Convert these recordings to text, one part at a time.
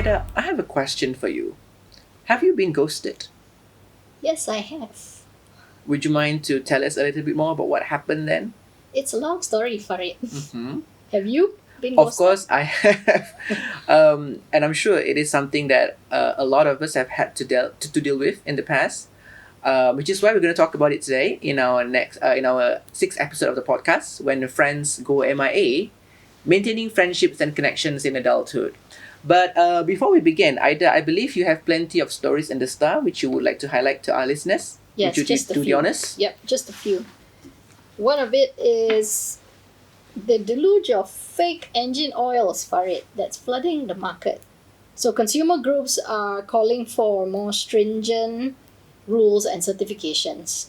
Aida, I have a question for you. Have you been ghosted? Yes, I have. Would you mind to tell us a little bit more about what happened then? It's a long story, Farid. Mm-hmm. Have you been Of ghosted? course, I have, and I'm sure it is something that a lot of us have had to deal with in the past. Which is why we're going to talk about it today in our sixth episode of the podcast, when friends go MIA, maintaining friendships and connections in adulthood. But before we begin, Ida, I believe you have plenty of stories in the star which you would like to highlight to our listeners. Would Yes, you just a do the few. honors? Yep, just a few. One of it is the deluge of fake engine oils, Farid, that's flooding the market. So consumer groups are calling for more stringent rules and certifications.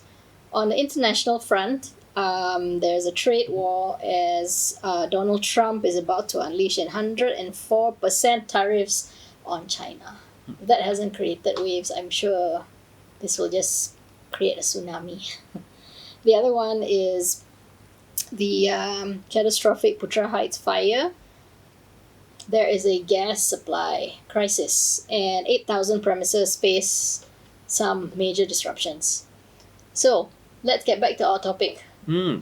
On the international front, there's a trade war as Donald Trump is about to unleash 104% tariffs on China. If that hasn't created waves, I'm sure this will just create a tsunami. The other one is the catastrophic Putra Heights fire. There is a gas supply crisis, and 8,000 premises face some major disruptions. So, let's get back to our topic. Hmm.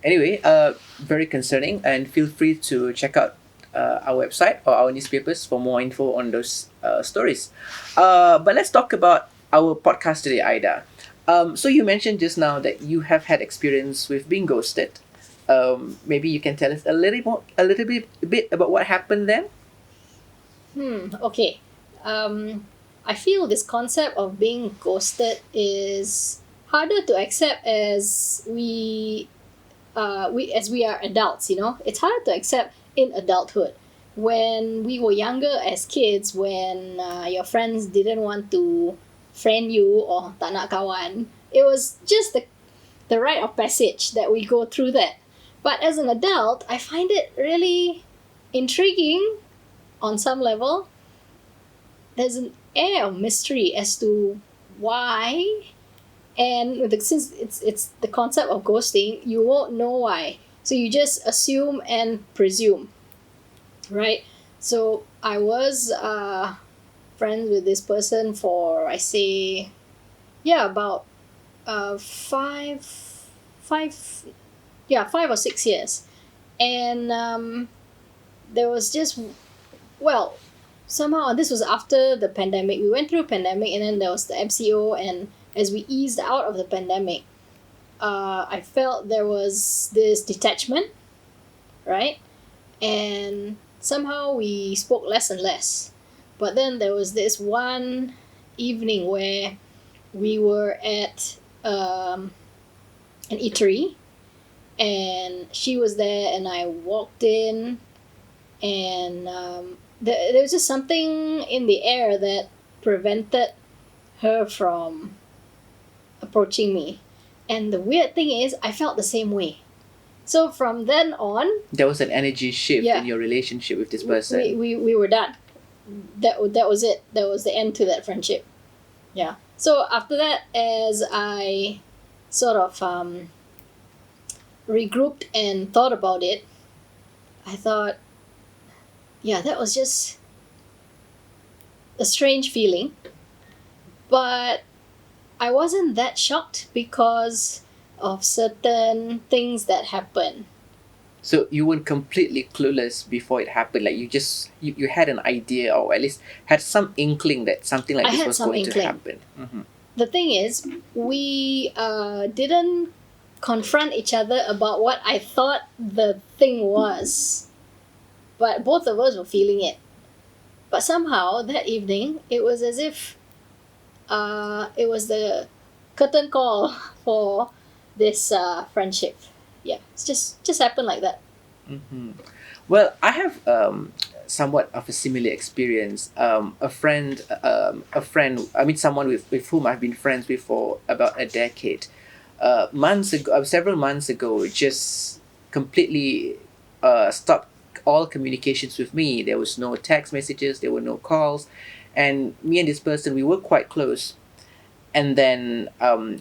Anyway, very concerning, and feel free to check out our website or our newspapers for more info on those stories. But let's talk about our podcast today, Ida. So you mentioned just now that you have had experience with being ghosted. Maybe you can tell us a bit about what happened then. Okay. I feel this concept of being ghosted is harder to accept as we are adults. It's harder to accept in adulthood. When we were younger as kids, when your friends didn't want to friend you or tak nak kawan, it was just the rite of passage that we go through that. But as an adult, I find it really intriguing on some level. There's an air of mystery as to why, and since it's the concept of ghosting, you won't know why, so you just assume and presume, right? So I was friends with this person for, I say, about five 5 or 6 years, and there was just, well, somehow this was after the pandemic. We went through a pandemic, and then there was the MCO, and as we eased out of the pandemic, I felt there was this detachment, right? And somehow we spoke less and less. But then there was this one evening where we were at an eatery, and she was there, and I walked in, and there was just something in the air that prevented her from approaching me. And the weird thing is, I felt the same way. So from then on, There was an energy shift Yeah. in your relationship with this person. we were done. That was it. That was the end to that friendship. Yeah. So after that, as I sort of regrouped and thought about it, I thought, yeah, that was just a strange feeling. But I wasn't that shocked because of certain things that happened. So you weren't completely clueless before it happened. Like you had an idea, or at least had some inkling that something like I this had was some going to inkling. happen. Mm-hmm. The thing is, we didn't confront each other about what I thought the thing was, but both of us were feeling it. But somehow that evening, it was as if it was the curtain call for this friendship. Yeah, it's just happened like that. Mm-hmm. Well, I have somewhat of a similar experience. A friend. I mean, someone with whom I've been friends with for about a decade. Months ago, several months ago, just completely stopped all communications with me. There was no text messages. There were no calls, and me and this person, we were quite close. And then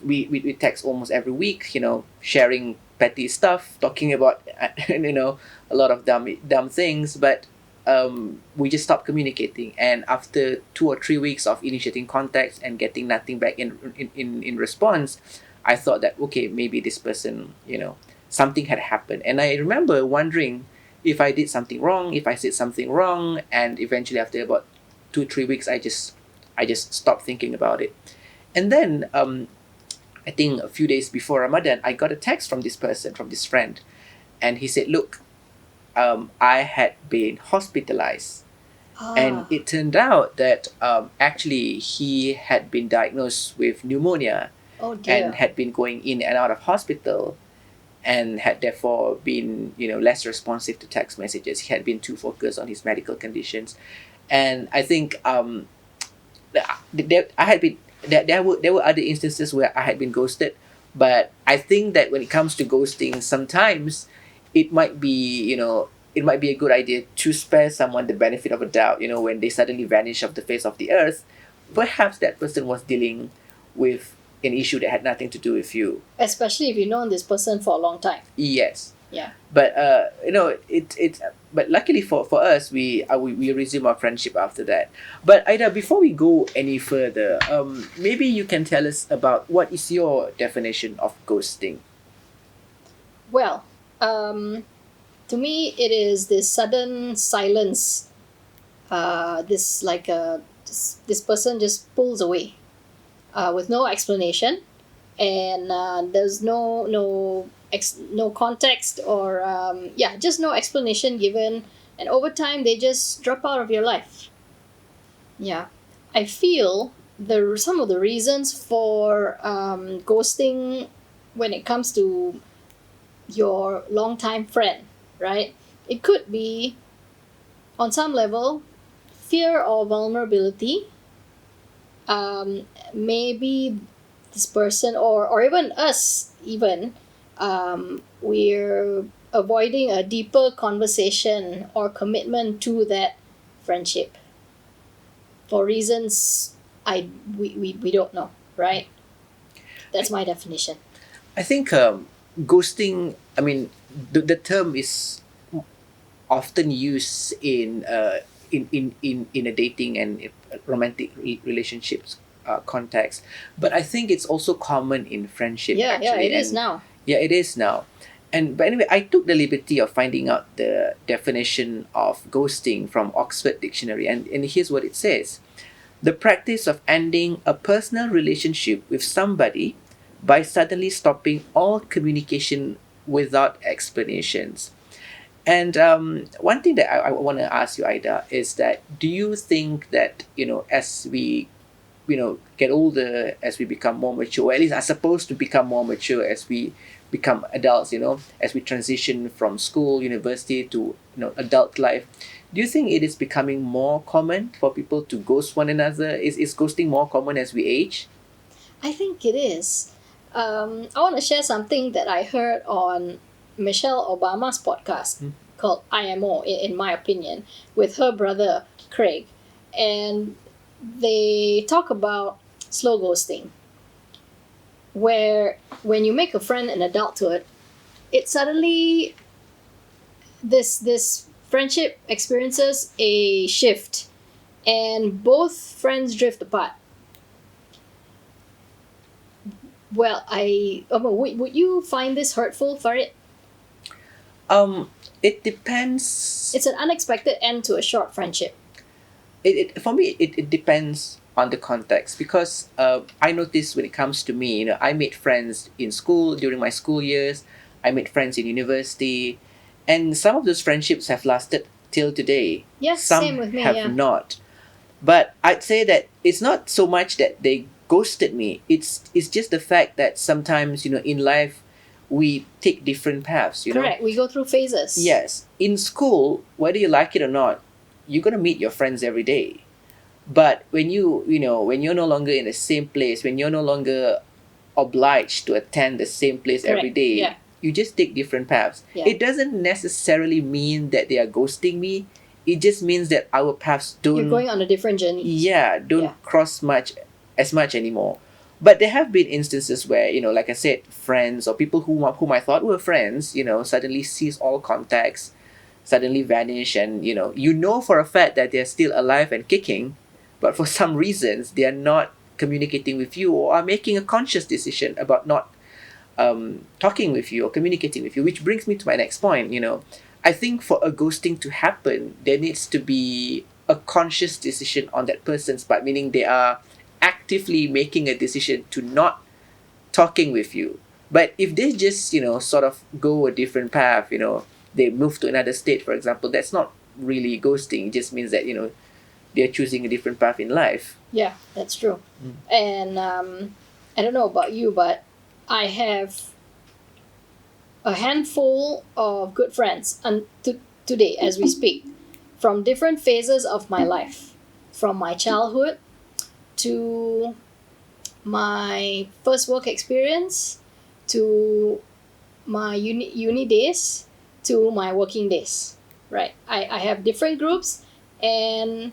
we text almost every week, sharing petty stuff, talking about a lot of dumb things. But we just stopped communicating. And after 2 or 3 weeks of initiating contacts and getting nothing back in response, I thought that, okay, maybe this person, something had happened. And I remember wondering if I did something wrong, if I said something wrong. And eventually, after about 2 3 weeks, I just stopped thinking about it. And then I think a few days before Ramadan, I got a text from this person, from this friend, and he said, "Look, I had been hospitalized." And it turned out that actually he had been diagnosed with pneumonia Oh dear. and had been going in and out of hospital, and had therefore been less responsive to text messages. He had been too focused on his medical conditions. And I think I had been there were other instances where I had been ghosted, but I think that when it comes to ghosting, sometimes it might be it might be a good idea to spare someone the benefit of a doubt. When they suddenly vanish off the face of the earth, perhaps that person was dealing with an issue that had nothing to do with you. Especially if you've known this person for a long time. Yes. Yeah. But but luckily for us, we resume our friendship after that. But Aida, before we go any further, maybe you can tell us about what is your definition of ghosting. Well, to me, it is this sudden silence. This person just pulls away, with no explanation, and there's no context, or just no explanation given, and over time they just drop out of your life. Yeah, I feel some of the reasons for ghosting when it comes to your longtime friend, right? It could be, on some level, fear or vulnerability. Maybe this person, or even us, we're avoiding a deeper conversation or commitment to that friendship for reasons we don't know, right? That's my definition. I think ghosting. I mean, the term is often used in a dating and romantic relationships context, but I think it's also common in friendship. Actually, it is now. Yeah, it is now. But anyway, I took the liberty of finding out the definition of ghosting from Oxford Dictionary, and here's what it says: the practice of ending a personal relationship with somebody by suddenly stopping all communication without explanations. And one thing that I want to ask you, Aida, is that do you think that as we get older, as we become more mature, or at least are supposed to become more mature as we become adults, as we transition from school, university to adult life, do you think it is becoming more common for people to ghost one another? Is ghosting more common as we age? I think it is. I want to share something that I heard on Michelle Obama's podcast called IMO, in my opinion, with her brother Craig. And they talk about slow ghosting, where when you make a friend in adulthood, it suddenly, this friendship experiences a shift, and both friends drift apart. Well, would you find this hurtful, Farid? It depends. It's an unexpected end to a short friendship. For me, it depends on the context, because I notice when it comes to me, I made friends in school during my school years. I made friends in university, and some of those friendships have lasted till today. Yes, Some same with me. have Yeah. not. But I'd say that it's not so much that they ghosted me. It's just the fact that sometimes in life we take different paths. Correct. We go through phases. Yes, in school, whether you like it or not, you're gonna meet your friends every day. But when when you're no longer in the same place, when you're no longer obliged to attend the same place every Correct. day, Yeah. you just take different paths. Yeah. It doesn't necessarily mean that they are ghosting me. It just means that our paths don't You're going on a different journey. don't Yeah. cross as much anymore. But there have been instances where, like I said, friends or people whom I thought were friends, suddenly cease all contacts, suddenly vanish, and you know for a fact that they're still alive and kicking, but for some reasons they are not communicating with you, or are making a conscious decision about not talking with you or communicating with you. Which brings me to my next point. I think for a ghosting to happen, there needs to be a conscious decision on that person's part, meaning they are actively making a decision to not talking with you. But if they just, sort of go a different path, they move to another state, for example, that's not really ghosting. It just means that, they're choosing a different path in life. Yeah, that's true. And I don't know about you, but I have a handful of good friends today as we speak, from different phases of my life, from my childhood to my first work experience to my uni days to my working days, right? I have different groups, and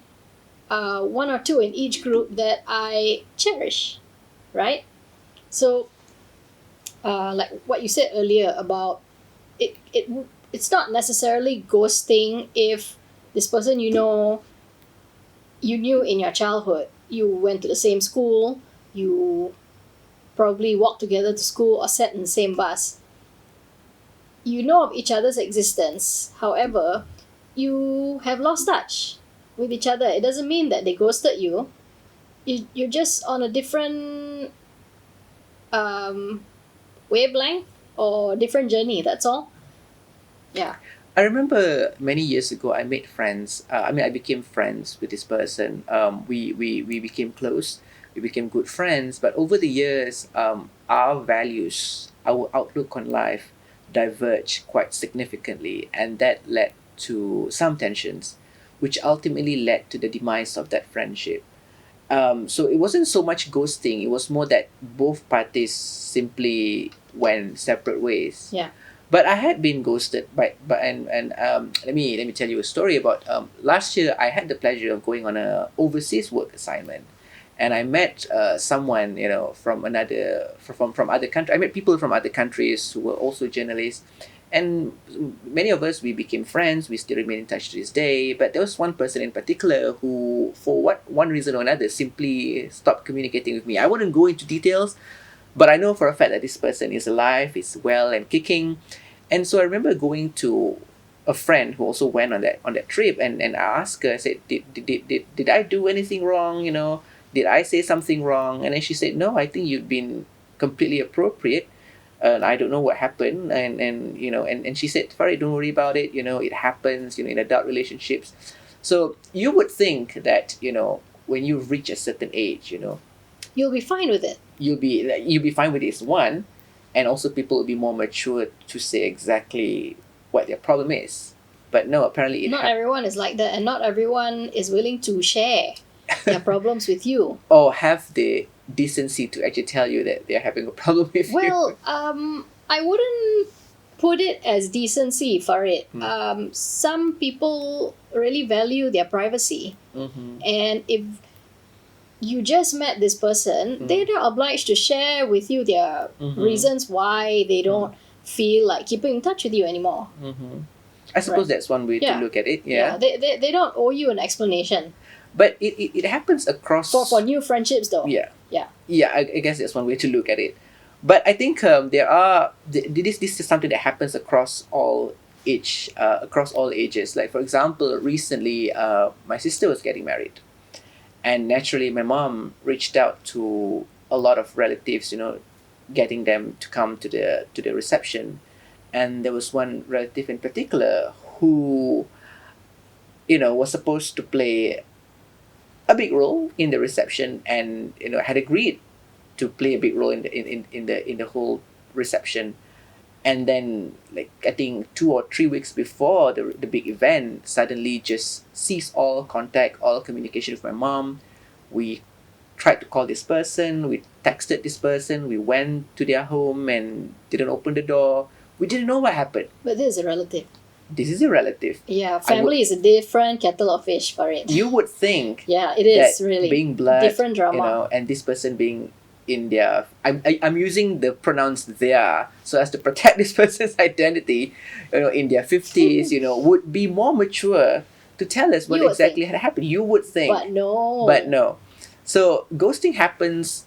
one or two in each group that I cherish, right? So like what you said earlier about it's not necessarily ghosting if this person you knew in your childhood, you went to the same school, you probably walked together to school or sat in the same bus. You know of each other's existence. However, you have lost touch with each other. It doesn't mean that they ghosted you. You're just on a different wavelength or different journey. That's all. Yeah. I remember many years ago, I made friends. I became friends with this person. We became close. We became good friends. But over the years, our values, our outlook on life diverged quite significantly. And that led to some tensions, which ultimately led to the demise of that friendship. So it wasn't so much ghosting. It was more that both parties simply went separate ways. Yeah. But I had been ghosted let me tell you a story about last year. I had the pleasure of going on a overseas work assignment, and I met someone from other country. I met people from other countries who were also journalists, and many of us, we became friends. We still remain in touch to this day. But there was one person in particular who, for one reason or another, simply stopped communicating with me. I wouldn't go into details, but I know for a fact that this person is alive, is well and kicking. And so I remember going to a friend who also went on that trip, and I asked her, I said, did I do anything wrong? Did I say something wrong? And then she said, no, I think you've been completely appropriate. And I don't know what happened. And she said, Farid, don't worry about it. It happens, in adult relationships. So you would think that, when you reach a certain age, You'll be fine with it. you'll be fine with this one, and also people will be more mature to say exactly what their problem is. But no, apparently Not everyone is like that, and not everyone is willing to share their problems with you. or have the decency to actually tell you that they're having a problem with you. Well, I wouldn't put it as decency for it. Some people really value their privacy, and if you just met this person, they're not obliged to share with you their reasons why they don't feel like keeping in touch with you anymore. I suppose that's one way to look at it. Yeah. They don't owe you an explanation. But it happens across For new friendships though. Yeah. Yeah. Yeah, I guess that's one way to look at it. But I think this is something that happens across all ages. Like, for example, recently my sister was getting married, and naturally my mom reached out to a lot of relatives, getting them to come to the reception. And there was one relative in particular who was supposed to play a big role in the reception, and had agreed to play a big role in the whole reception. And then, like, I think 2 or 3 weeks before the big event, suddenly just ceased all contact, all communication with my mom. We tried to call this person, we texted this person, we went to their home and didn't open the door. We didn't know what happened. But this is a relative. This is a relative. Yeah, family is a different kettle of fish for it. You would think Yeah, it is that really being blood, different drama. and this person being in their, I'm using the pronouns their so as to protect this person's identity, in their 50s, would be more mature to tell us what You would exactly think. had happened. You would think. But no. But no. So ghosting happens,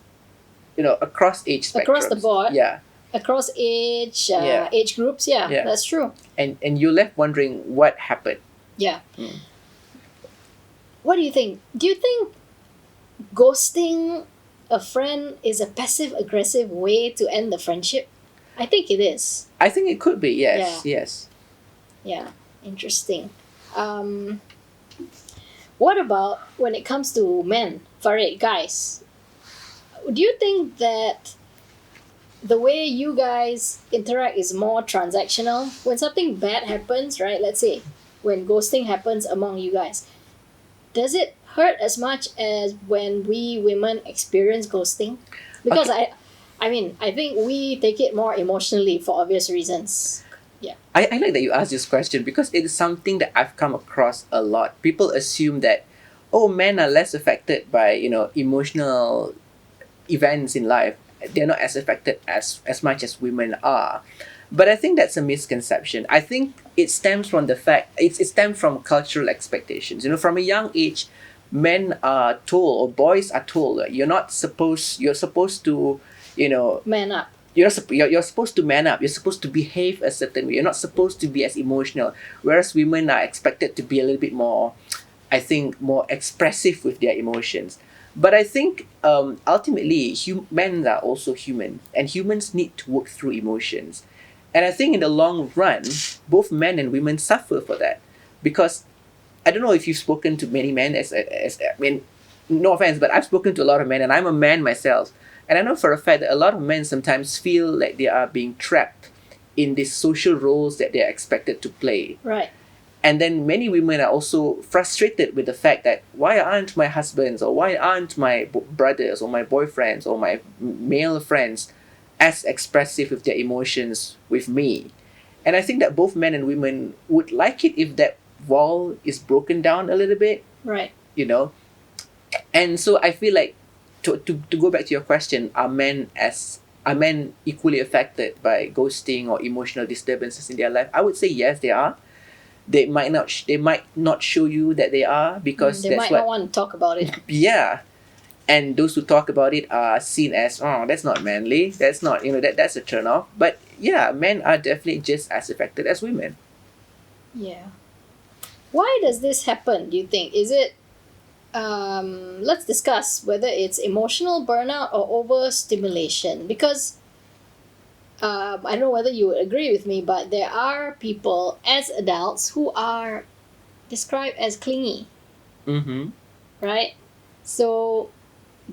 across age spectrums. Across the board. Yeah. Across age, Yeah. age groups, yeah, Yeah. that's true. And you're left wondering what happened. Yeah. Mm. What do you think? Do you think ghosting a friend is a passive aggressive way to end the friendship? I think it is. I think it could be, yes. Yeah. Yes. Yeah, interesting. What about when it comes to men, Farid, guys? Do you think that the way you guys interact is more transactional? When something bad happens, right? Let's say when ghosting happens among you guys, does it hurt as much as when we women experience ghosting? Because Okay. I think we take it more emotionally for obvious reasons. Yeah. I like that you asked this question because it is something that I've come across a lot. People assume that, men are less affected by, emotional events in life. They're not as affected as much as women are. But I think that's a misconception. I think it stems from the fact, it stems from cultural expectations. From a young age, men are told, or boys are told, that you're supposed to, Man up. you're supposed to man up. You're supposed to behave a certain way. You're not supposed to be as emotional. Whereas women are expected to be a little bit more, I think, more expressive with their emotions. But I think ultimately, men are also human, and humans need to work through emotions. And I think in the long run, both men and women suffer for that, because I don't know if you've spoken to many men. No offense, but I've spoken to a lot of men, and I'm a man myself. And I know for a fact that a lot of men sometimes feel like they are being trapped in these social roles that they're expected to play. Right. And then many women are also frustrated with the fact that why aren't my husbands, or why aren't my brothers or my boyfriends or my male friends as expressive with their emotions with me? And I think that both men and women would like it if that wall is broken down a little bit, Right. And so I feel like, to go back to your question, are men equally affected by ghosting or emotional disturbances in their life? I would say yes, they are. They might not show you that they are, because They that's might what not want to talk about it. yeah. And those who talk about it are seen as, that's not manly, that's not, that's a turn off. But yeah, men are definitely just as affected as women. Yeah. Why does this happen, do you think? Is it let's discuss whether it's emotional burnout or overstimulation, because I don't know whether you would agree with me, but there are people as adults who are described as clingy, Mm-hmm. right? So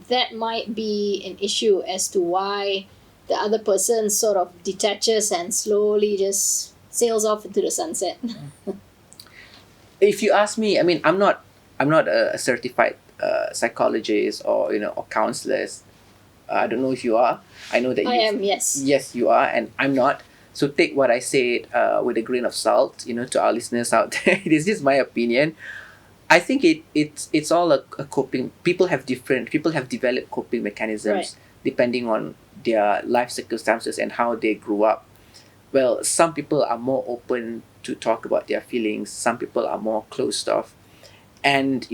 that might be an issue as to why the other person sort of detaches and slowly just sails off into the sunset. If you ask me, I'm not a certified psychologist or or counselors. I don't know if you are. I know that I am, yes. Yes, you are, and I'm not. So take what I said with a grain of salt. To our listeners out there, this is my opinion. I think it's all a coping. People have developed coping mechanisms, Right. depending on their life circumstances and how they grew up. Well, some people are more open to talk about their feelings. Some people are more closed off, and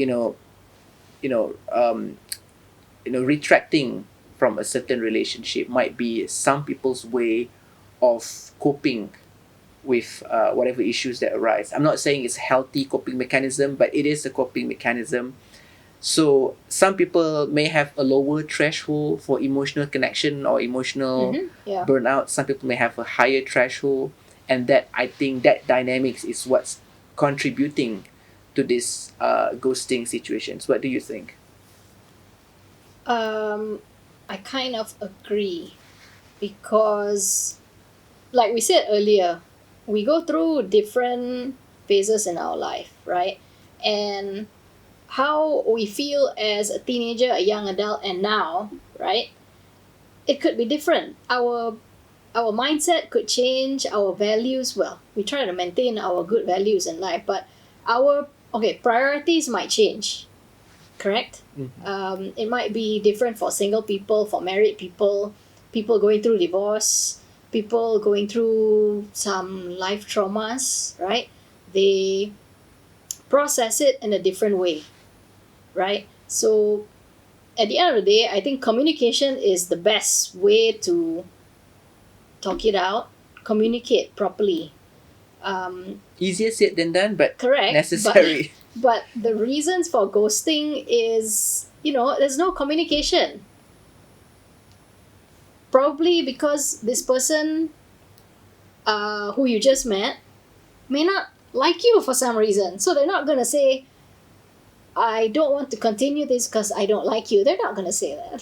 retracting from a certain relationship might be some people's way of coping with whatever issues that arise. I'm not saying it's a healthy coping mechanism, but it is a coping mechanism. So some people may have a lower threshold for emotional connection or emotional Yeah. burnout. Some people may have a higher threshold, and that, I think, that dynamics is what's contributing to this ghosting situations. What do you think? I kind of agree, because like we said earlier, we go through different phases in our life, right? And how we feel as a teenager, a young adult, and now, right? It could be different. Our mindset could change, our values, well, we try to maintain our good values in life, but our priorities might change. correct? Mhm. It might be different for single people, for married people, people going through divorce, people going through some life traumas, right? They process it in a different way, right? So at the end of the day, I think communication is the best way to talk it out, communicate properly. Easier said than done, but Correct, necessary. but the reasons for ghosting is, there's no communication. Probably because this person who you just met may not like you for some reason. So they're not going to say, I don't want to continue this because I don't like you. They're not going to say that.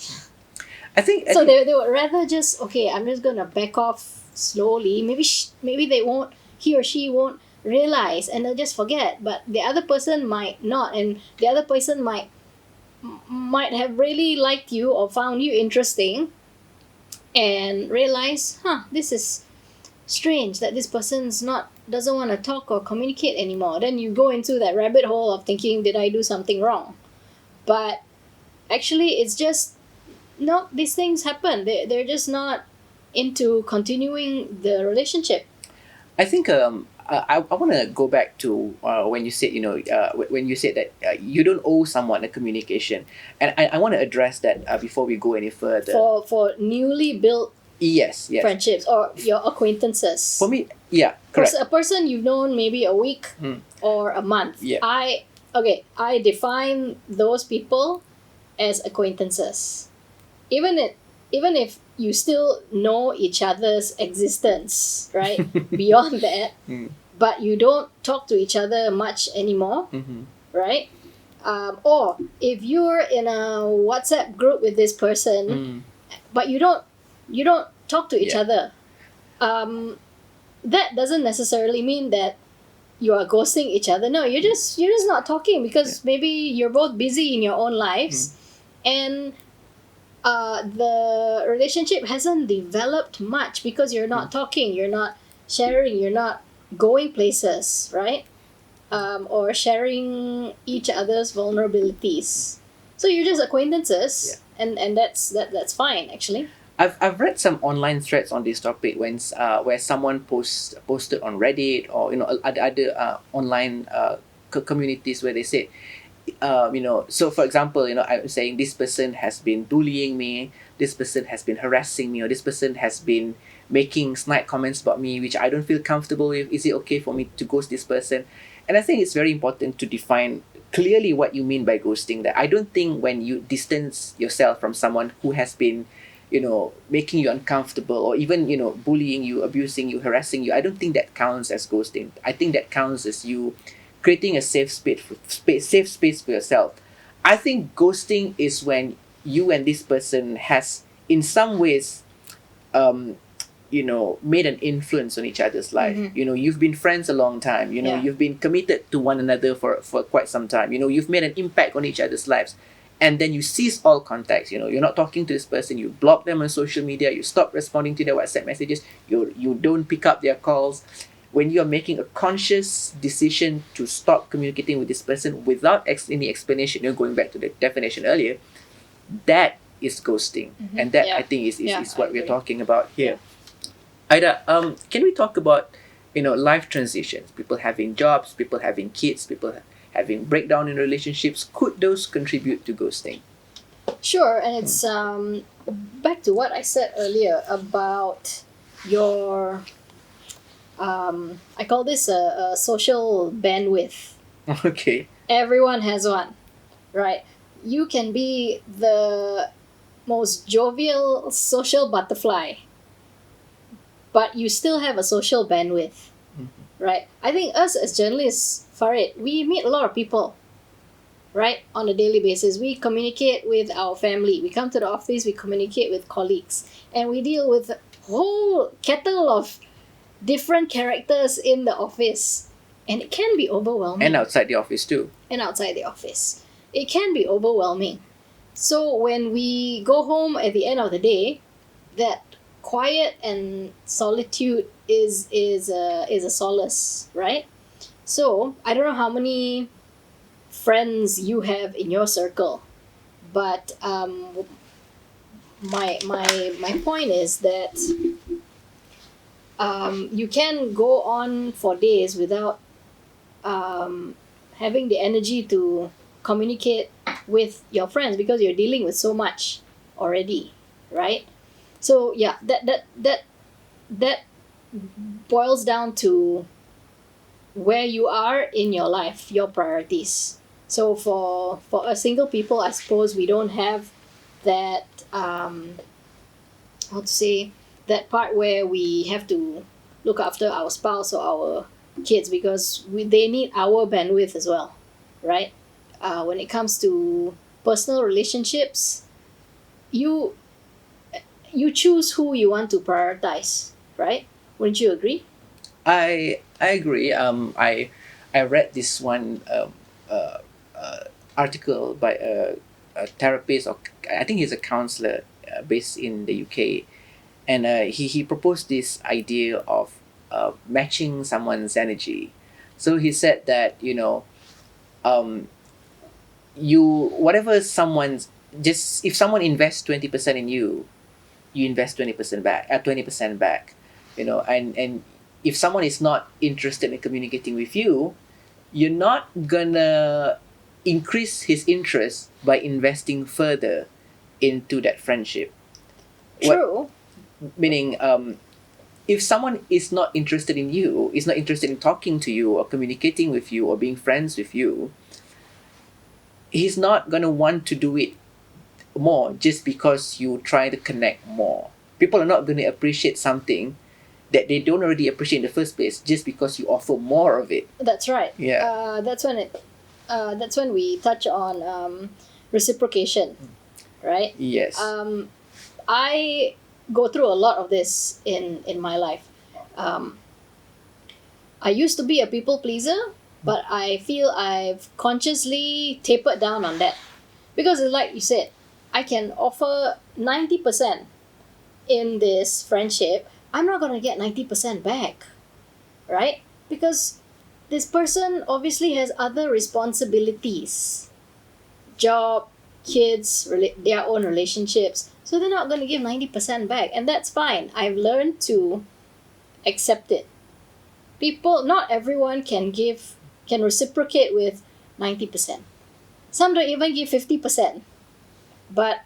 I So think they would rather just, okay, I'm just going to back off slowly. Maybe they won't, he or she won't realize and they'll just forget. But the other person might not. And the other person might have really liked you or found you interesting and realize, this is strange that this person's not doesn't want to talk or communicate anymore. Then you go into that rabbit hole of thinking, did I do something wrong? But actually it's just, no, these things happen. They're just not into continuing the relationship. I think I want to go back to when you said when you said that you don't owe someone a communication, and I want to address that before we go any further. For newly built Yes, yes. friendships or your acquaintances. For me, yeah, correct. A person you've known maybe a week or a month. Yeah. I define those people as acquaintances. Even if you still know each other's existence, right? Beyond that, but you don't talk to each other much anymore, right? Or if you're in a WhatsApp group with this person, but you don't talk to each other, that doesn't necessarily mean that you are ghosting each other. No, you're just not talking because maybe you're both busy in your own lives, and the relationship hasn't developed much because you're not talking, you're not sharing, you're not going places, right? Or sharing each other's vulnerabilities. So you're just acquaintances, and that's fine actually. I've read some online threads on this topic where someone posted on Reddit or other online communities where they say, so for example, I'm saying this person has been bullying me, this person has been harassing me, or this person has been making snide comments about me which I don't feel comfortable with. Is it okay for me to ghost this person? And I think it's very important to define clearly what you mean by ghosting. That I don't think when you distance yourself from someone who has been making you uncomfortable or even bullying you, abusing you, harassing you, I don't think that counts as ghosting. I think that counts as you creating a safe space for yourself. I think ghosting is when you and this person has in some ways made an influence on each other's life. You've been friends a long time, you've been committed to one another for quite some time, you've made an impact on each other's lives, and then you cease all contacts. You're not talking to this person, you block them on social media, you stop responding to their WhatsApp messages, you don't pick up their calls. When you're making a conscious decision to stop communicating with this person without any explanation, going back to the definition earlier, that is ghosting. And that I think is what we're talking about here. Aida, can we talk about life transitions, people having jobs, people having kids, people having breakdown in relationships? Could those contribute to ghosting? Sure, and it's back to what I said earlier about your I call this a social bandwidth. Okay. Everyone has one, right? You can be the most jovial social butterfly, but you still have a social bandwidth, right? I think us as journalists, Farid, we meet a lot of people, right? On a daily basis. We communicate with our family. We come to the office, we communicate with colleagues, and we deal with a whole kettle of different characters in the office. And it can be overwhelming. And outside the office too. And outside the office. It can be overwhelming. So when we go home at the end of the day, that quiet and solitude is a solace, right? So I don't know how many friends you have in your circle. But my point is that you can go on for days without having the energy to communicate with your friends because you're dealing with so much already, right? So yeah, that boils down to where you are in your life, your priorities. So for a single people, I suppose we don't have that how to say, that part where we have to look after our spouse or our kids because they need our bandwidth as well, right? When it comes to personal relationships, you choose who you want to prioritize, right? Wouldn't you agree? I agree. I read this one article by a therapist, or I think he's a counselor based in the UK, and he proposed this idea of matching someone's energy. So he said that um, you whatever someone's just if someone invests 20% in you, you invest 20% back at 20% back, and if someone is not interested in communicating with you, you're not gonna increase his interest by investing further into that friendship. What True. meaning if someone is not interested in you, is not interested in talking to you or communicating with you or being friends with you, he's not gonna want to do it more just because you try to connect more. People are not going to appreciate something that they don't already appreciate in the first place just because you offer more of it. That's right. Yeah. That's when we touch on reciprocation, right? Yes. I go through a lot of this in my life. I used to be a people pleaser, but I feel I've consciously tapered down on that because, like you said, I can offer 90% in this friendship. I'm not gonna get 90% back, right? Because this person obviously has other responsibilities, job, kids, their own relationships. So they're not gonna give 90% back, and that's fine. I've learned to accept it. Not everyone can reciprocate with 90%. Some don't even give 50%. But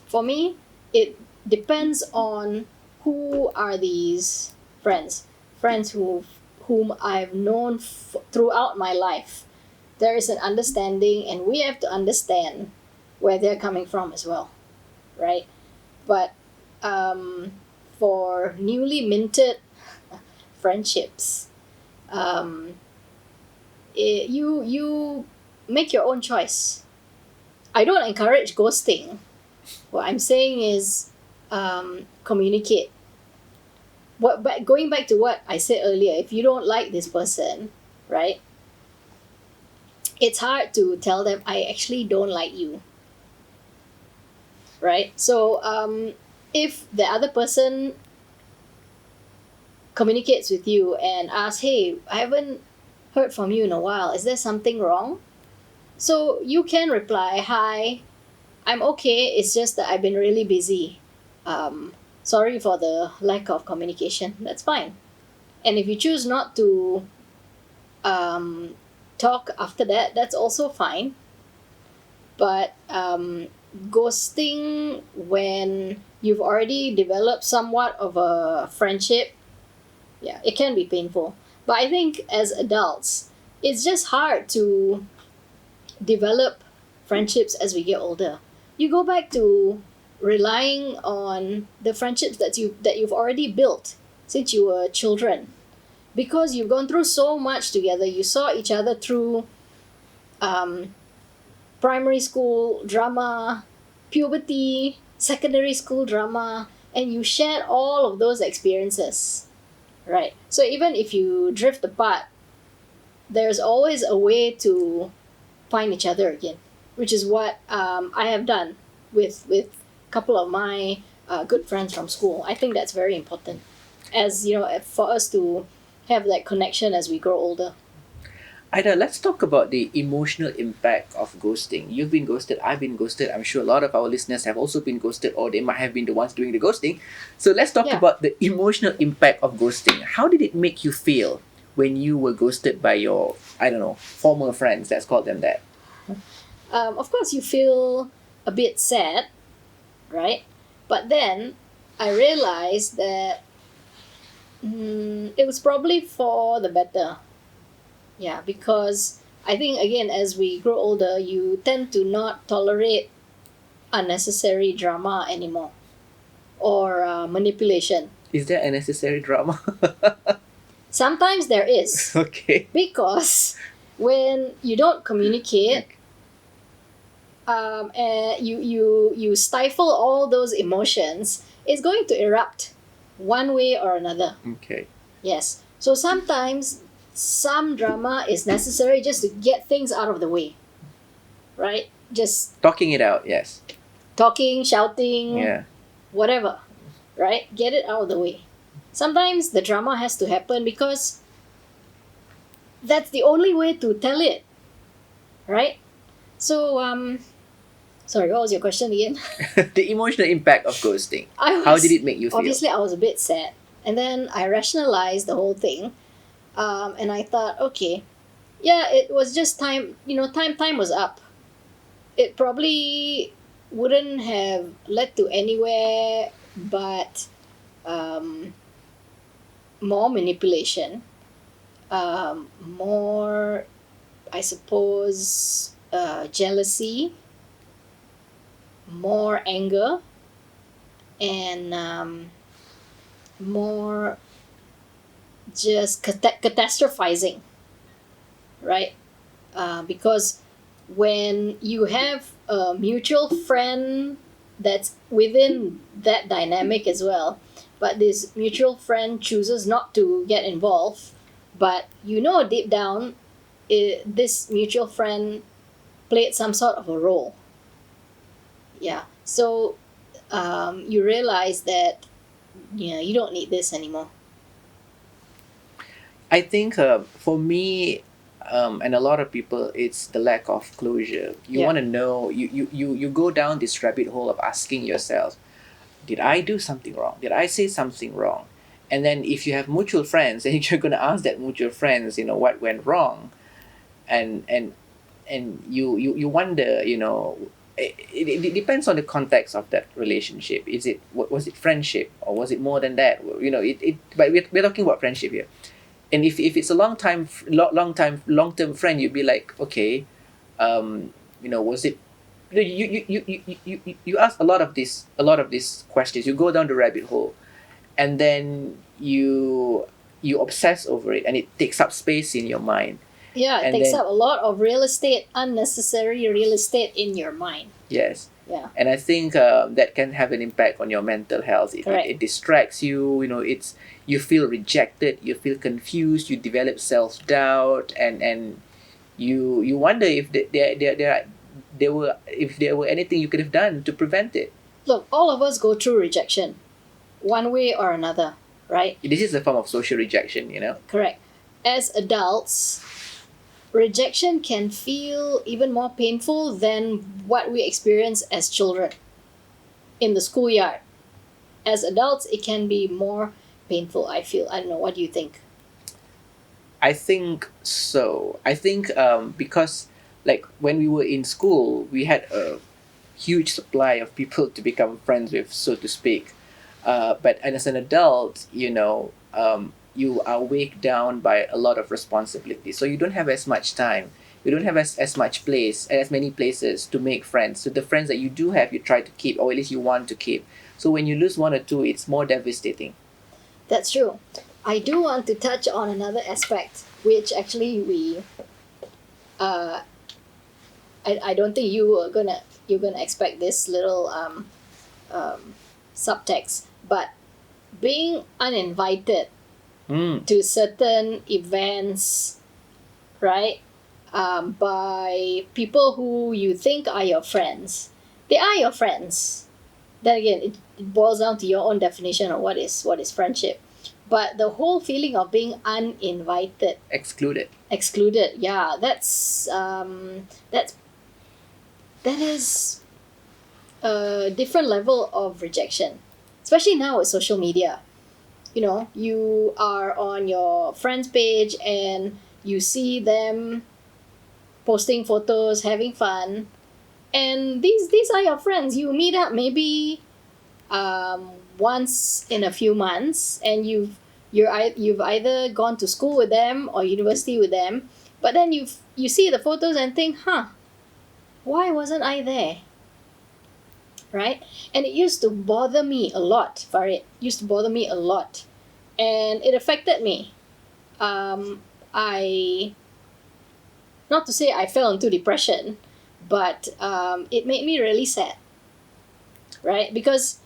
for me, it depends on who are these friends. Friends whom I've known throughout my life. There is an understanding, and we have to understand where they're coming from as well, right? But for newly minted friendships, you make your own choice. I don't encourage ghosting. What I'm saying is communicate. But going back to what I said earlier, if you don't like this person, right? It's hard to tell them I actually don't like you, right? So if the other person communicates with you and asks, "Hey, I haven't heard from you in a while. Is there something wrong?" So you can reply, "Hi, I'm okay. It's just that I've been really busy. Sorry for the lack of communication." That's fine. And if you choose not to talk after that, that's also fine. But ghosting when you've already developed somewhat of a friendship, yeah, it can be painful. But I think as adults, it's just hard to develop friendships as we get older. You go back to relying on the friendships that you've already built since you were children, because you've gone through so much together. You saw each other through primary school drama, puberty, secondary school drama, and you shared all of those experiences, right? So even if you drift apart, there's always a way to find each other again, which is what I have done with a couple of my good friends from school. I think that's very important, as you know, for us to have that connection as we grow older. Ida, let's talk about the emotional impact of ghosting. You've been ghosted, I've been ghosted. I'm sure a lot of our listeners have also been ghosted, or they might have been the ones doing the ghosting. So let's talk Yeah. about the emotional impact of ghosting. How did it make you feel when you were ghosted by your, I don't know, former friends? Let's call them that. Of course, you feel a bit sad, right? But then I realized that it was probably for the better. Yeah, because I think, again, as we grow older, you tend to not tolerate unnecessary drama anymore, or manipulation. Is there unnecessary drama? Sometimes there is, Okay. because when you don't communicate, and you stifle all those emotions, it's going to erupt one way or another. Okay. Yes. So sometimes some drama is necessary just to get things out of the way, right? Just Talking it out, yes. talking, shouting, Yeah. whatever, right? Get it out of the way. Sometimes the drama has to happen because that's the only way to tell it, right? So, sorry, what was your question again? The emotional impact of ghosting. How did it make you feel? Obviously, I was a bit sad. And then I rationalized the whole thing. And I thought, okay, yeah, it was just time, time was up. It probably wouldn't have led to anywhere but more manipulation, more, I suppose, jealousy, more anger, and more just catastrophizing, right? Because when you have a mutual friend that's within that dynamic as well, but this mutual friend chooses not to get involved, but deep down, this mutual friend played some sort of a role. Yeah. So you realize that you don't need this anymore. I think for me, and a lot of people, it's the lack of closure. You Yeah. want to know, you go down this rabbit hole of asking yourself, did I do something wrong? Did I say something wrong? And then if you have mutual friends, then you're going to ask that mutual friends, what went wrong? And you wonder, it depends on the context of that relationship. Was it friendship, or was it more than that? But we're talking about friendship here. And if it's a long term friend, you'd be like, okay, was it, you ask a lot of these questions. You go down the rabbit hole, and then you obsess over it, and it takes up space in your mind. Yeah, it And takes then- up a lot of real estate, unnecessary real estate in your mind. Yes. Yeah. And I think that can have an impact on your mental health. Correct. It distracts you. You feel rejected. You feel confused. You develop self doubt, and you wonder if there were anything you could have done to prevent it. Look, all of us go through rejection, one way or another, right? This is a form of social rejection. Correct. As adults, rejection can feel even more painful than what we experience as children in the schoolyard. As adults, it can be more painful, I feel. I don't know. What do you think? I think so. I think because like when we were in school, we had a huge supply of people to become friends with, so to speak. But as an adult, you are weighed down by a lot of responsibility. So you don't have as much time. You don't have as much place, as many places to make friends. So the friends that you do have, you try to keep, or at least you want to keep. So when you lose one or two, it's more devastating. That's true. I do want to touch on another aspect, which actually I don't think you're gonna expect this little subtext, but being uninvited to certain events, right? By people who you think are your friends, they are your friends. Then again, it boils down to your own definition of what is friendship. But the whole feeling of being uninvited, excluded, yeah, that is a different level of rejection, especially now with social media. You know, you are on your friend's page and you see them posting photos, having fun, and these are your friends. You meet up maybe once in a few months, and you've either gone to school with them or university with them, but then you see the photos and think, why wasn't I there? Right? And it used to bother me a lot, Farid. It used to bother me a lot. And it affected me. I, not to say I fell into depression, but it made me really sad. Right? Because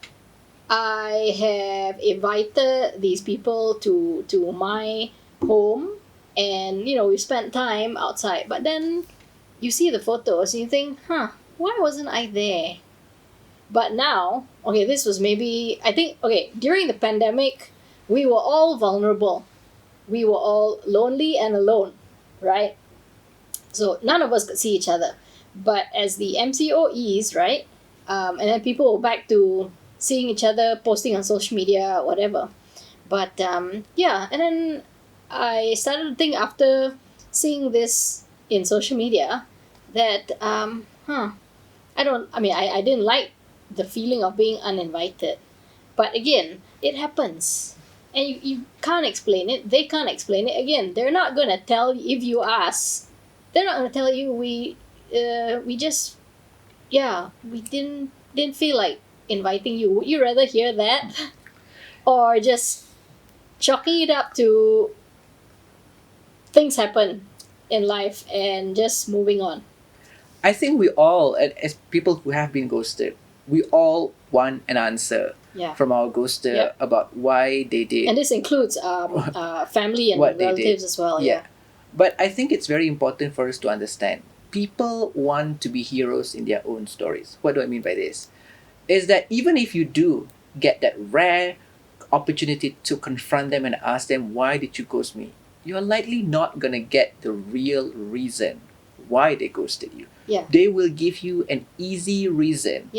I have invited these people to my home, and we spent time outside. But then you see the photos and you think, why wasn't I there? But now, okay, this was maybe, I think, okay, during the pandemic, we were all vulnerable. We were all lonely and alone, right? So none of us could see each other. But as the MCO eased, right? And then people were back to seeing each other, posting on social media, whatever. But yeah, and then I started to think after seeing this in social media that, I didn't like the feeling of being uninvited. But again, it happens. And you can't explain it. They can't explain it. Again, they're not going to tell you if you ask. They're not going to tell you we just, we didn't feel like inviting you. Would you rather hear that? Or just chalking it up to things happen in life and just moving on? I think we all, as people who have been ghosted, we all want an answer from our ghoster about why they did. And this includes family and relatives as well. Yeah. But I think it's very important for us to understand. People want to be heroes in their own stories. What do I mean by this? Is that even if you do get that rare opportunity to confront them and ask them, why did you ghost me? You're likely not going to get the real reason why they ghosted you. Yeah. They will give you an easy reason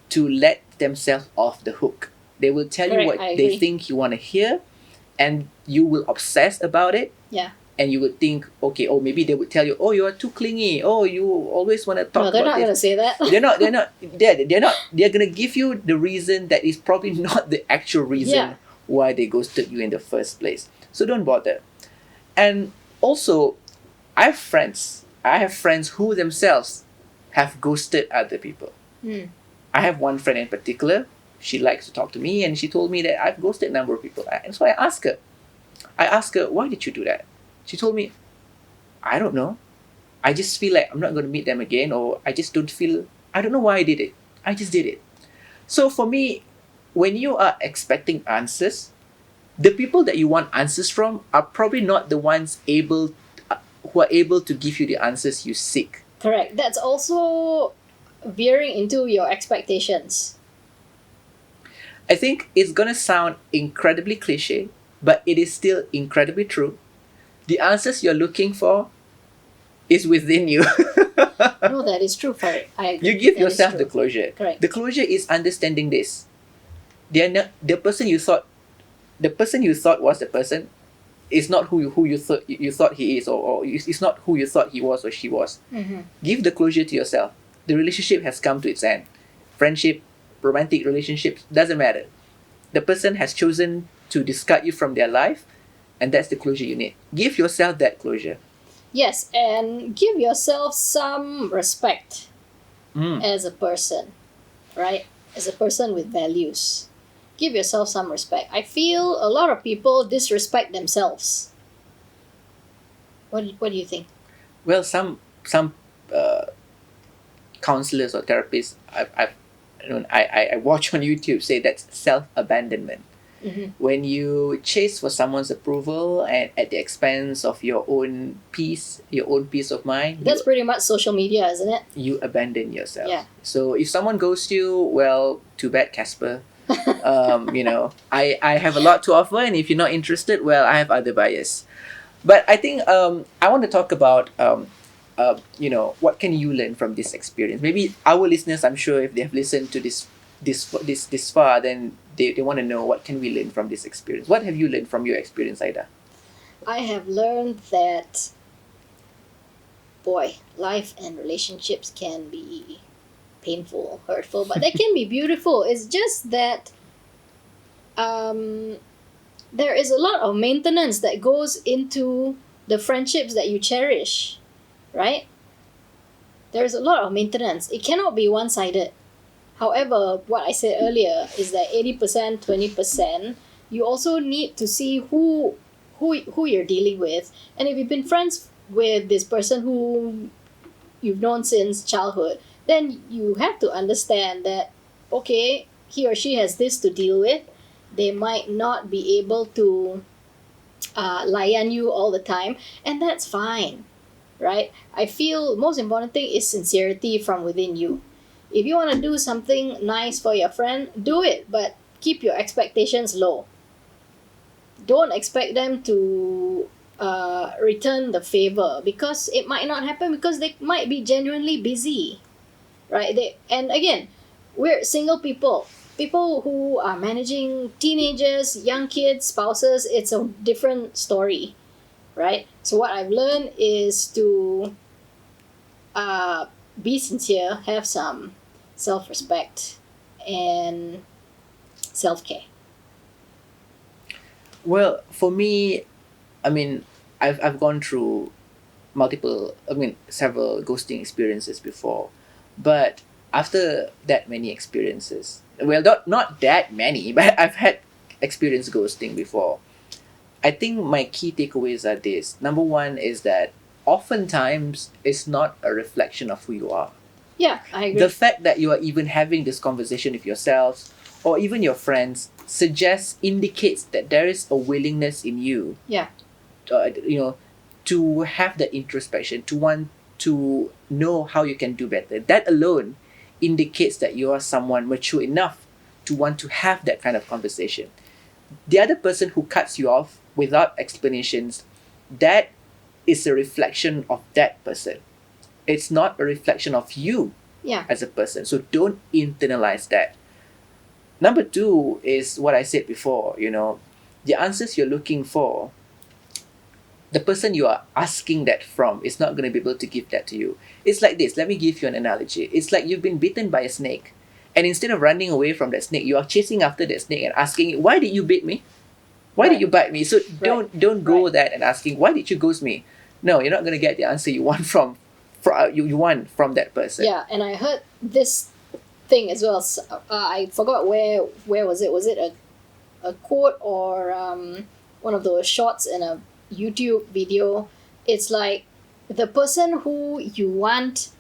to let themselves off the hook. They will tell you what they think you want to hear, and you will obsess about it. Yeah. And you would think, okay, or maybe they would tell you, oh, you are too clingy. Oh, you always want to talk about this. No, they're not going to say that. They're not. They're going to give you the reason that is probably not the actual reason why they ghosted you in the first place. So don't bother. And also, I have friends who themselves have ghosted other people. I have one friend in particular. She likes to talk to me, and she told me that I've ghosted a number of people. And so I asked her, why did you do that? She told me, I don't know. I just feel like I'm not going to meet them again, or I just don't feel, I don't know why I did it. I just did it. So for me, when you are expecting answers, the people that you want answers from are probably not the ones who are able to give you the answers you seek. Correct. That's also veering into your expectations. I think it's going to sound incredibly cliche, but it is still incredibly true. The answers you're looking for is within you. No, that is true, Farid. You give yourself the closure. Correct. The closure is understanding this. The person you thought was the person is not who you thought he is, or it's not who you thought he was or she was. Mm-hmm. Give the closure to yourself. The relationship has come to its end. Friendship, romantic relationships, doesn't matter. The person has chosen to discard you from their life, and that's the closure you need. Give yourself that closure. Yes, and give yourself some respect as a person, right? As a person with values. Give yourself some respect. I feel a lot of people disrespect themselves. What do you think? Well, some counselors or therapists I watch on YouTube say that's self-abandonment. Mm-hmm. When you chase for someone's approval and at the expense of your own peace of mind. That's pretty much social media, isn't it? You abandon yourself. Yeah. So if someone ghosts you, well, too bad, Casper. I have a lot to offer, and if you're not interested, well, I have other buyers. But I think I want to talk about what can you learn from this experience? Maybe our listeners, I'm sure, if they have listened to this far, then they want to know what can we learn from this experience. What have you learned from your experience, Aida? I have learned that, boy, life and relationships can be painful, hurtful, but they can be beautiful. It's just that um, there is a lot of maintenance that goes into the friendships that you cherish, right? There's a lot of maintenance. It cannot be one sided. However, what I said earlier is that 80%, 20%, you also need to see who you're dealing with. And if you've been friends with this person who you've known since childhood, then you have to understand that, okay, he or she has this to deal with. They might not be able to layan you all the time, and that's fine, right? I feel most important thing is sincerity from within you. If you want to do something nice for your friend, do it, but keep your expectations low. Don't expect them to return the favor, because it might not happen, because they might be genuinely busy, right? And again, we're single people who are managing teenagers, young kids, spouses. It's a different story, right? So what I've learned is to be sincere, have some self-respect and self-care. Well, for me, I mean, I've gone through several ghosting experiences before, but after that many experiences, well, not that many, but I've had experienced ghosting before. I think my key takeaways are this. Number one is that oftentimes it's not a reflection of who you are. Yeah, I agree. The fact that you are even having this conversation with yourselves or even your friends indicates that there is a willingness in you, Yeah. to have that introspection, to want to know how you can do better. That alone indicates that you are someone mature enough to want to have that kind of conversation. The other person who cuts you off without explanations, that is a reflection of that person. It's not a reflection of you Yeah. as a person. So don't internalize that. Number two is what I said before, the answers you're looking for, the person you are asking that from is not going to be able to give that to you. It's like this. Let me give you an analogy. It's like you've been bitten by a snake. And instead of running away from that snake, you are chasing after that snake and asking it, why did you bite me? Why did you bite me? So don't go that and asking, why did you ghost me? No, you're not going to get the answer you want from you want from that person. Yeah, and I heard this thing as well. I forgot where was it? Was it a quote or one of those shots in a YouTube video? It's like the person who you want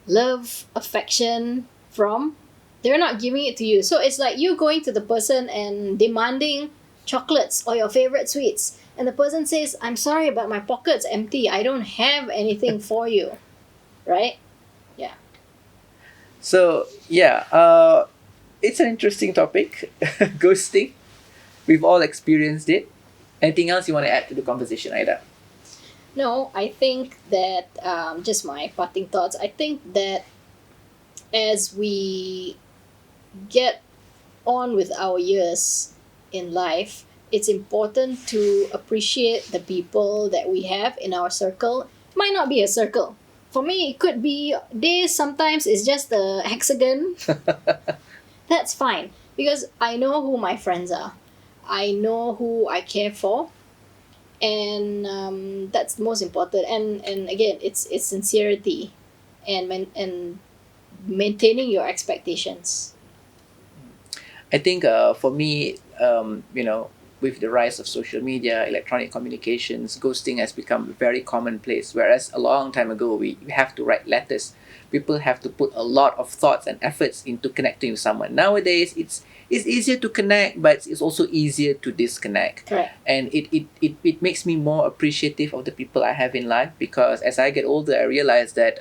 love, affection from, they're not giving it to you. So it's like you going to the person and demanding chocolates or your favorite sweets, and the person says, I'm sorry, but my pocket's empty, I don't have anything for you, right? Yeah. So yeah, it's an interesting topic. Ghosting, we've all experienced it. Anything else you want to add to the conversation, Aida? No, I think that just my parting thoughts. I think that as we get on with our years in life, it's important to appreciate the people that we have in our circle. It might not be a circle. For me, it could be days, sometimes it's just a hexagon. That's fine, because I know who my friends are. I know who I care for, and that's the most important. And again, it's sincerity and maintaining your expectations. I think for me, with the rise of social media, electronic communications, ghosting has become very commonplace. Whereas a long time ago, we have to write letters. People have to put a lot of thoughts and efforts into connecting with someone. Nowadays, it's easier to connect, but it's also easier to disconnect. Correct. And it makes me more appreciative of the people I have in life, because as I get older, I realize that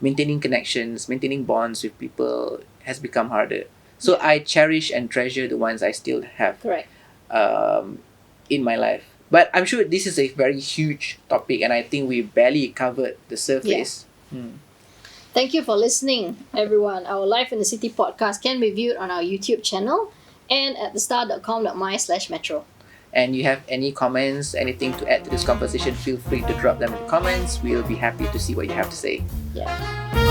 maintaining connections, maintaining bonds with people has become harder. So Yeah. I cherish and treasure the ones I still have Correct. in my life. But I'm sure this is a very huge topic, and I think we barely covered the surface. Thank you for listening, everyone. Our Life in the City podcast can be viewed on our YouTube channel and at thestar.com.my/metro. And you have any comments, anything to add to this conversation, feel free to drop them in the comments. We'll be happy to see what you have to say. Yeah.